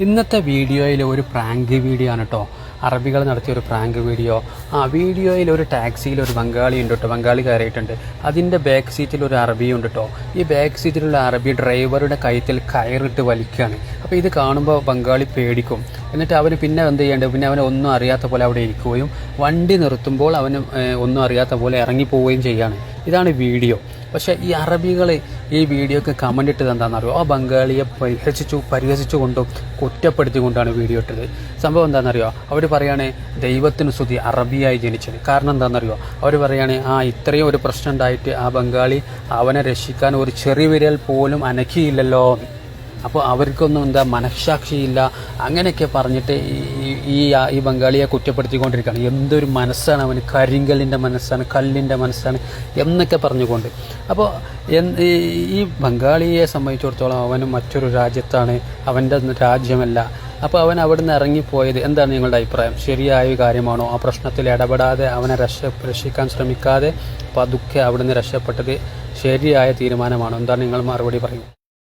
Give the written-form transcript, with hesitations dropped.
ഇന്നത്തെ വീഡിയോയിൽ ഒരു പ്രാങ്ക് വീഡിയോ ആണ് കേട്ടോ. അറബികൾ നടത്തിയ ഒരു പ്രാങ്ക് വീഡിയോ. വീഡിയോയിൽ ഒരു ടാക്സിയിൽ ഒരു ബംഗാളി ഉണ്ട് കേട്ടോ, ബംഗാളി കയറിയിട്ടുണ്ട്. അതിൻ്റെ ബാക്ക് സീറ്റിൽ ഒരു അറബി ഉണ്ട് കേട്ടോ. ഈ ബാക്ക് സീറ്റിലുള്ള അറബി ഡ്രൈവറുടെ കഴുത്തിൽ കയറിട്ട് വലിക്കുകയാണ്. അപ്പോൾ ഇത് കാണുമ്പോൾ ബംഗാളി പേടിക്കും. എന്നിട്ട് അവന് പിന്നെ എന്ത് ചെയ്യേണ്ടത്, പിന്നെ അവനെ ഒന്നും അറിയാത്ത പോലെ അവിടെ ഇരിക്കുകയും വണ്ടി നിർത്തുമ്പോൾ അവന് ഒന്നും അറിയാത്ത പോലെ ഇറങ്ങിപ്പോവുകയും ചെയ്യാണ്. ഇതാണ് വീഡിയോ. പക്ഷേ ഈ അറബികൾ ഈ വീഡിയോക്ക് കമൻ്റ് ഇട്ടത് എന്താണെന്നറിയോ? ആ ബംഗാളിയെ പരിഹസിച്ചുകൊണ്ടും കുറ്റപ്പെടുത്തിക്കൊണ്ടാണ് വീഡിയോ ഇട്ടത്. സംഭവം എന്താണെന്നറിയോ? അവർ പറയുകയാണ് ദൈവത്തിന് സ്തുതി അറബിയായി ജനിച്ചത്. കാരണം എന്താണെന്നറിയോ? അവർ പറയുകയാണ് ഇത്രയും ഒരു പ്രശ്നം ഉണ്ടായിട്ട് ആ ബംഗാളി അവനെ രക്ഷിക്കാൻ ഒരു ചെറിയ വിരൽ പോലും അനക്കിയില്ലല്ലോ, അപ്പോൾ അവർക്കൊന്നും മനഃസാക്ഷിയില്ല, അങ്ങനെയൊക്കെ പറഞ്ഞിട്ട് ഈ ബംഗാളിയെ കുറ്റപ്പെടുത്തിക്കൊണ്ടിരിക്കുകയാണ്. എന്തൊരു മനസ്സാണ് അവന്, കരിങ്കല്ലിൻ്റെ മനസ്സാണ്, കല്ലിൻ്റെ മനസ്സാണ് എന്നൊക്കെ പറഞ്ഞുകൊണ്ട്. അപ്പോൾ ഈ ബംഗാളിയെ സംബന്ധിച്ചിടത്തോളം അവന് മറ്റൊരു രാജ്യത്താണ്, അവൻ്റെ രാജ്യമല്ല. അപ്പോൾ അവൻ അവിടുന്ന് ഇറങ്ങിപ്പോയത് എന്താണ് നിങ്ങളുടെ അഭിപ്രായം? ശരിയായ കാര്യമാണോ? ആ പ്രശ്നത്തിൽ ഇടപെടാതെ അവനെ രക്ഷിക്കാൻ ശ്രമിക്കാതെ പതുക്കെ അവിടുന്ന് രക്ഷപ്പെട്ടത് ശരിയായ തീരുമാനമാണോ? എന്താണ് നിങ്ങൾ മറുപടി പറയും?